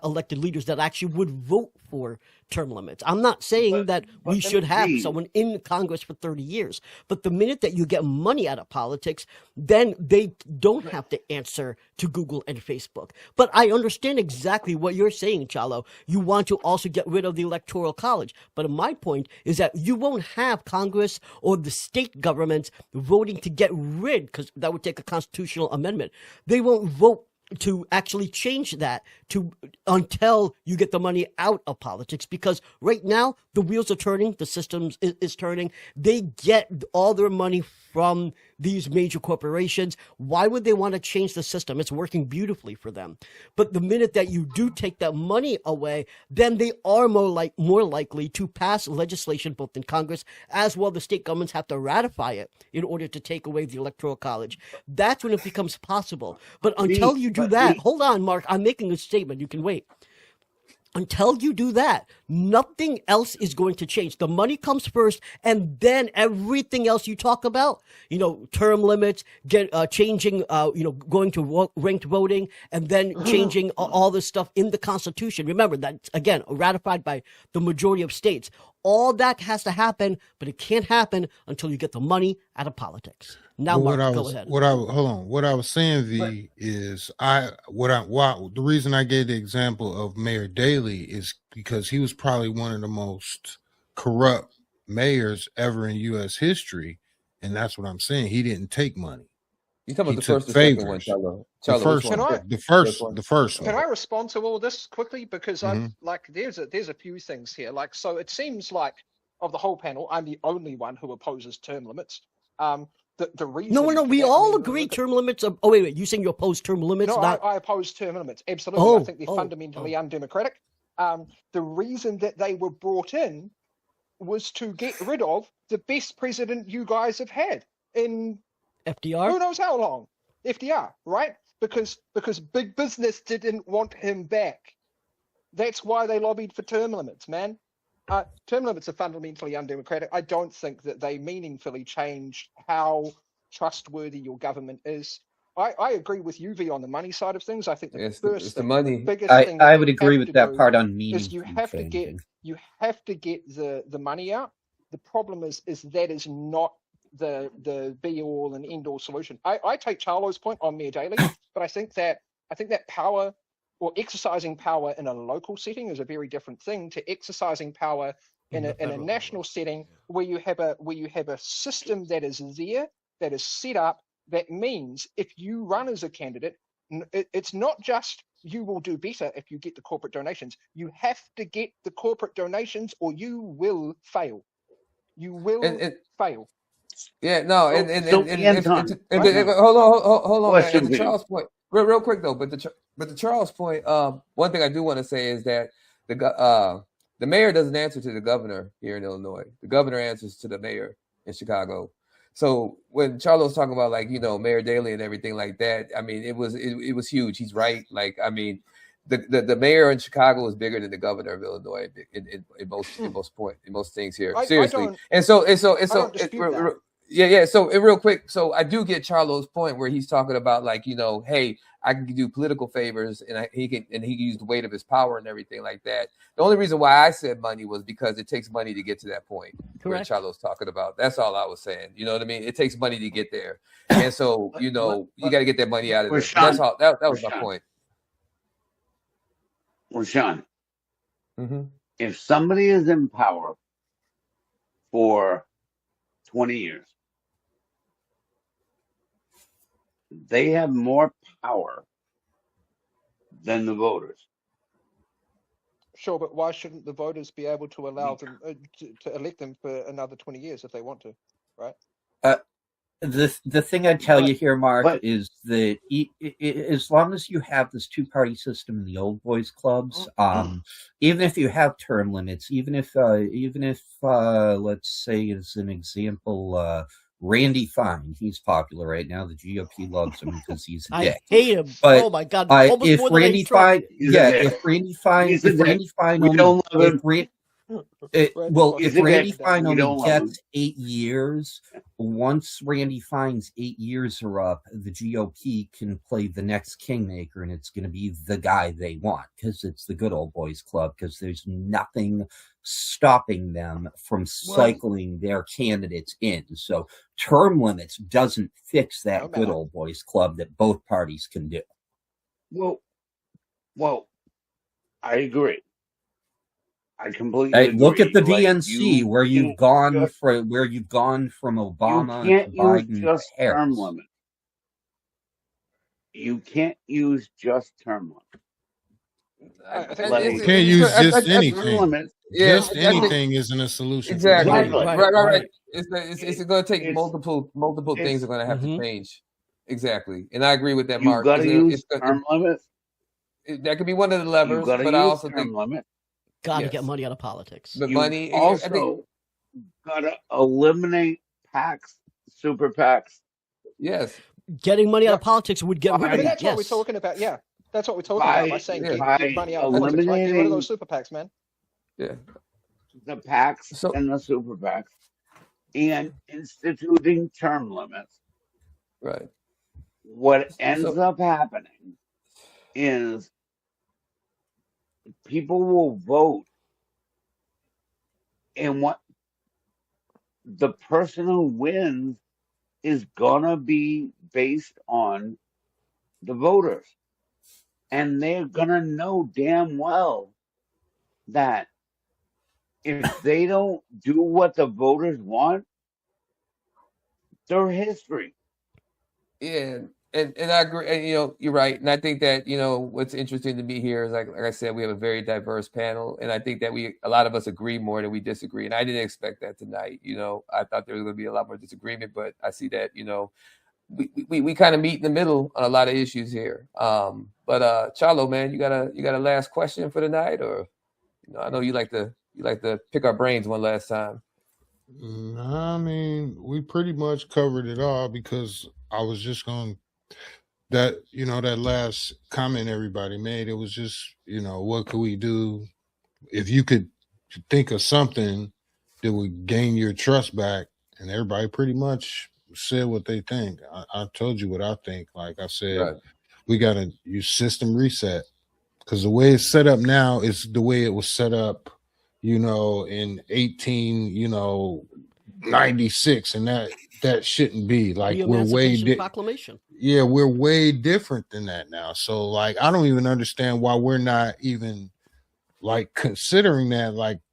elected leaders that actually would vote for term limits. I'm not saying that we let should me have read. someone in Congress for 30 years, but the minute that you get money out of politics, then they don't have to answer to Google and Facebook. But I understand exactly what you're saying, Chalo. You want to also get rid of the Electoral College. But my point is that you won't have Congress or the state governments voting to get rid, because that would take a constitutional amendment. They won't vote to actually change that until you get the money out of politics, because right now the wheels are turning, the system is turning. They get all their money from these major corporations. Why would they want to change the system? It's working beautifully for them. But the minute that you do take that money away, then they are more likely to pass legislation both in Congress as well. The state governments have to ratify it in order to take away the Electoral College. That's when it becomes possible. But until you do that, hold on, Mark, I'm making a statement. You can wait. Until you do that, nothing else is going to change. The money comes first, and then everything else you talk about, term limits, changing, going to ranked voting, and then changing all this stuff in the Constitution. Remember, that's, again, ratified by the majority of states. All that has to happen, but it can't happen until you get the money out of politics. Now, Mark, go ahead. What I was saying, V, is the reason I gave the example of Mayor Daley is because he was probably one of the most corrupt mayors ever in U.S. history, and that's what I'm saying. He didn't take money. You talking about He the first took or second one, favors. Chalo? The first Can one. I- The first Can one. I respond to all this quickly? Because Mhm. there's a few things here. So it seems like of the whole panel, I'm the only one who opposes term limits. The reason. No, for we that, all look agree at- term limits. Oh, wait, you saying you oppose term limits? No, not I oppose term limits. Absolutely. I think they're Oh, fundamentally undemocratic. The reason that they were brought in was to get rid of the best president you guys have had in FDR. who knows how long. FDR, right? Because big business didn't want him back. That's why they lobbied for term limits, man. Term limits are fundamentally undemocratic. I don't think that they meaningfully change how trustworthy your government is. I agree with UV on the money side of things. I think the It's first the thing, money. the biggest thing I that would you agree have with to that do part on is meaningfully you have to get the money out. The problem is that is not the be all and end all solution. I take Charlo's point on Mayor Daley, but I think that power or exercising power in a local setting is a very different thing to exercising power in a national setting where you have a system that is there, that is set up, that means if you run as a candidate, it's not just you will do better if you get the corporate donations. You have to get the corporate donations or you will fail. You will fail. Yeah, no, and Anton, hold on, man. question And for to you. Charles' point, real quick though, but to Charles' point, one thing I do want to say is that the mayor doesn't answer to the governor here in Illinois. The governor answers to the mayor in Chicago. So when Charles talking about Mayor Daley and everything like that, I mean it was huge. He's right. The mayor in Chicago is bigger than the governor of Illinois in most things here. Seriously. I don't dispute that. Yeah. So real quick, so I do get Charlo's point where he's talking about hey, I can do political favors and he can use the weight of his power and everything like that. The only reason why I said money was because it takes money to get to that point. Where Charlo's talking about. That's all I was saying. You know what I mean? It takes money to get there, and so you got to get that money out of there. That's all. That was my point. Rashawn, if somebody is in power for 20 years, they have more power than the voters. Sure, but why shouldn't the voters be able to allow them to elect them for another 20 years if they want to, right? The thing I tell you here, Mark, but- is that as long as you have this two-party system in the old boys clubs, even if you have term limits, even if let's say as an example, Randy Fine, he's popular right now. The GOP loves him because he's a I dick. hate him. But oh my God! Almost if more than I Randy hate Trump. Fine, He's a yeah, dick. if Randy Fine, He's a if Randy Fine We only, don't love if him. well, Randy if Fine's Randy a dick. Fine We only don't love him. gets 8 years, once Randy Fine's 8 years are up, the GOP can play the next kingmaker, and it's going to be the guy they want because it's the good old boys club. Because there's nothing stopping them from cycling their candidates in. So term limits doesn't fix that No good matter. old boys club that both parties can do. Well, I agree. I completely Hey, agree. look at the Like, DNC where you you've gone just- from Obama you can't to use Biden just to Harris. term limits. You can't use just term limits. I think Let it's- me- You can't use I- just I- I- anything. Term limits. Yeah, Just I think- anything isn't a solution. Exactly. For Exactly. everybody. Right. It's going to take It's- multiple things it's- are going to have Mhm. to change. Exactly, and I agree with that, You Mark. got to use it's term limits. that could be one of the You levers, got to but I use also term think, limits. Got to Yes. get money out of politics. but You money. also I think got to eliminate PACs, super PACs. yes. Getting money out of Yeah. politics would get I rid I of mean, it. that's what we're Yes. talking about. Yeah, that's what we're talking about by saying yeah. get money out of politics. Right? Get rid of those super PACs, man. Yeah. The PACs So- and the super PACs, and instituting term limits. Right. What ends So- up happening is people will vote, and what the person who wins is gonna be based on the voters, and they're gonna know damn well that if they don't do what the voters want, they're history. Yeah, and I agree. And, you're right. And I think that what's interesting to me here is like I said, we have a very diverse panel, and I think that a lot of us agree more than we disagree. And I didn't expect that tonight. I thought there was going to be a lot more disagreement, but I see that we kind of meet in the middle on a lot of issues here. But Charlo, man, you got a last question for tonight, or I know you like to pick our brains one last time. I mean, we pretty much covered it all because I was just going that last comment everybody made. It was just what could we do if you could think of something that would gain your trust back, and everybody pretty much said what they think. I told you what I think. Like I said, Right. we got to use system reset because the way it's set up now is the way it was set up in 1896, and that shouldn't be. Like The we're way Emancipation Proclamation. we're way different than that now. So like I don't even understand why we're not even like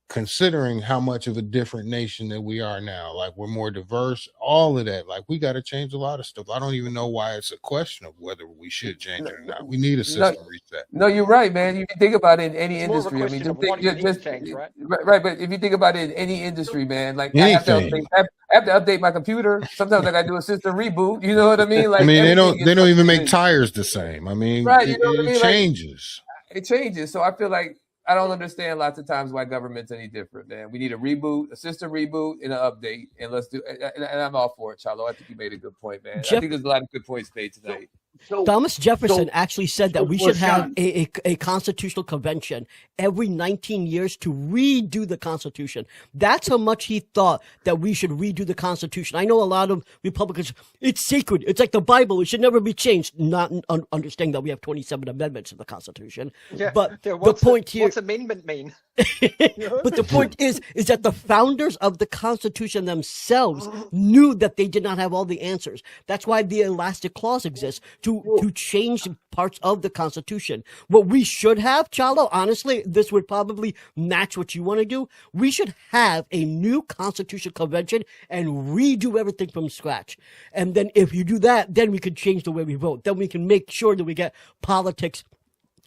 considering how much of a different nation that we are now. Like we're more diverse, all of that. Like we got to change a lot of stuff. I don't even know why it's a question of whether we should change it or not. We need a system reset. No, you're right, man. You think about it in any It's more of a industry. I mean, question of just what you need to change, right? Right. But if you think about it in any industry, man, like I Anything. have to update my computer. Sometimes I got to do a system reboot. You know what I mean? Like I mean, they don't everything is even make updated. tires the same. I mean, Right, it, you know what I it mean? Like- changes. It changes. So I feel like I don't understand lots of times why government's any different, man. We need a reboot, a system reboot, and an update, and let's do. And I'm all for it, Charlo. I think you made a good point, man. I Jeff- think there's a lot of good points made tonight. So Thomas Jefferson So- actually said that so we should have Sean- a constitutional convention every 19 years to redo the Constitution. That's how much he thought that we should redo the Constitution. I know a lot of Republicans, it's sacred. It's like the Bible. It should never be changed. Not understanding that we have 27 amendments to the Constitution. Yeah. But yeah, the what's point here, what's amendment mean? but the point is that the founders of the Constitution themselves knew that they did not have all the answers. That's why the elastic clause exists to change parts of the Constitution. What we should have, Charlo, honestly, this would probably match what you want to do. We should have a new Constitutional Convention and redo everything from scratch. And then if you do that, then we can change the way we vote. Then we can make sure that we get politics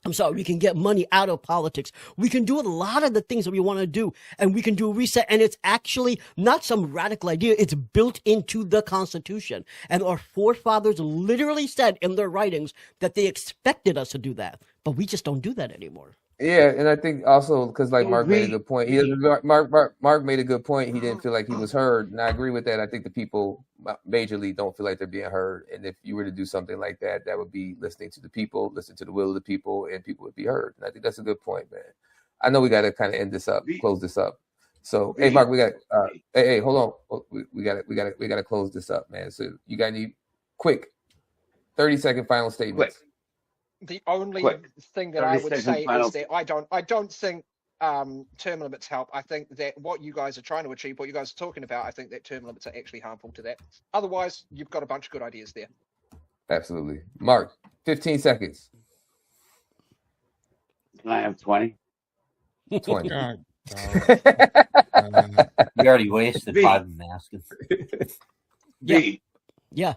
I'm sorry, we can get money out of politics. We can do a lot of the things that we want to do, and we can do a reset. And it's actually not some radical idea. It's built into the Constitution. And our forefathers literally said in their writings that they expected us to do that. But we just don't do that anymore. Yeah, and I think also because like So Mark made a we- good point. Mark made a good point. He didn't feel like he was heard, and I agree with that. I think the people majorly don't feel like they're being heard, and if you were to do something like that, that would be listening to the people, listen to the will of the people, and people would be heard. And I think that's a good point, man. I know we got to kind of end this up, close this up. So, hey, Mark, we got. Hey, hold on. We got to close this up, man. So you got any quick 30-second final statements? The only Quick. thing that I would 30-second say final is that I don't think term limits help. I think that what you guys are trying to achieve, what you guys are talking about, I think that term limits are actually harmful to that. Otherwise, you've got a bunch of good ideas there. Absolutely, Mark. 15 seconds. Can I have 20? 20. God, You already wasted B. 5 in asking. B, Yeah.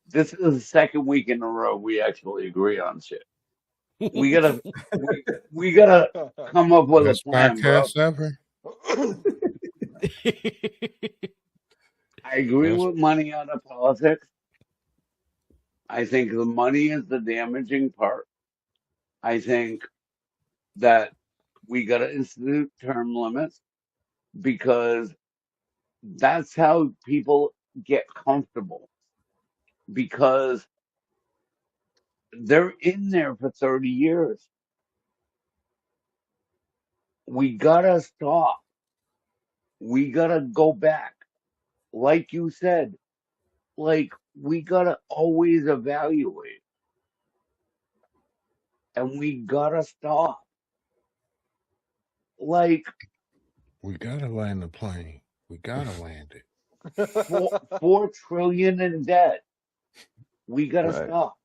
this is the second week in a row we actually agree on shit. We gotta we gotta come up with a best plan, bro. podcast ever. I agree Yes. with money out of politics. I think the money is the damaging part. I think that we got to institute term limits because that's how people get comfortable because they're in there for 30 years. We got to stop. We got to go back. Like you said, like we got to always evaluate. And we got to stop. Like We gotta land the plane. We gotta land it. $4 trillion in debt. We got to Right. stop.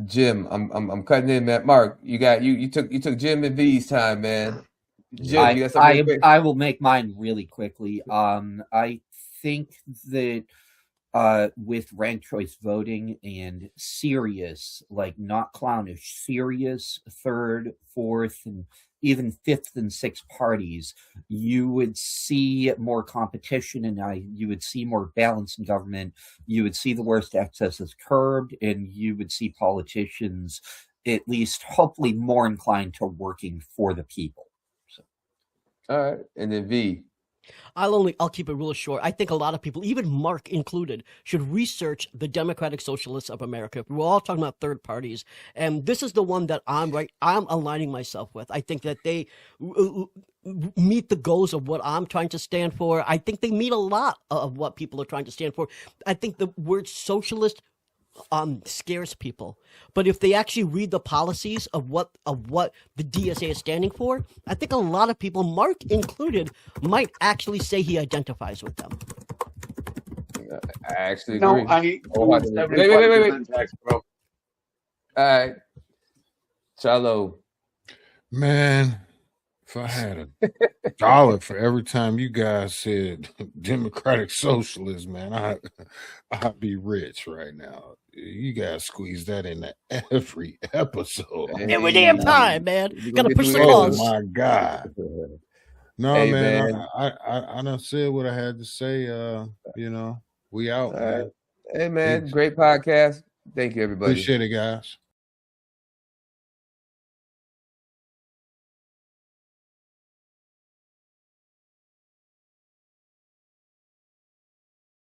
Jim, I'm cutting in, man. Mark, you took Jim and V's time, man. Jim, you got something quick? I will make mine really quickly. I think that with ranked choice voting and serious, like not clownish, serious third, fourth, and even fifth and sixth parties, you would see more competition and you would see more balance in government. You would see the worst excesses curbed, and you would see politicians at least hopefully more inclined to working for the people. So. All right, and then V. I'll keep it real short. I think a lot of people, even Mark included, should research the Democratic Socialists of America. We're all talking about third parties, and this is the one that I'm aligning myself with. I think that they meet the goals of what I'm trying to stand for. I think they meet a lot of what people are trying to stand for. I think the word socialist scares people, but if they actually read the policies of what the DSA is standing for, I think a lot of people, Mark included, might actually say he identifies with them. I actually agree. No, I Wait. tax, bro. All right, Charlo. Man, if I had $1 for every time you guys said Democratic Socialist, man, I'd be rich right now. You guys squeeze that into every episode. Every damn time, man. Gotta get push through the it. Oh cause. my God. No, Hey, man, man. I done said what I had to say. We out, All man. right. Hey, man, great podcast. Thank you, everybody. Appreciate it, guys.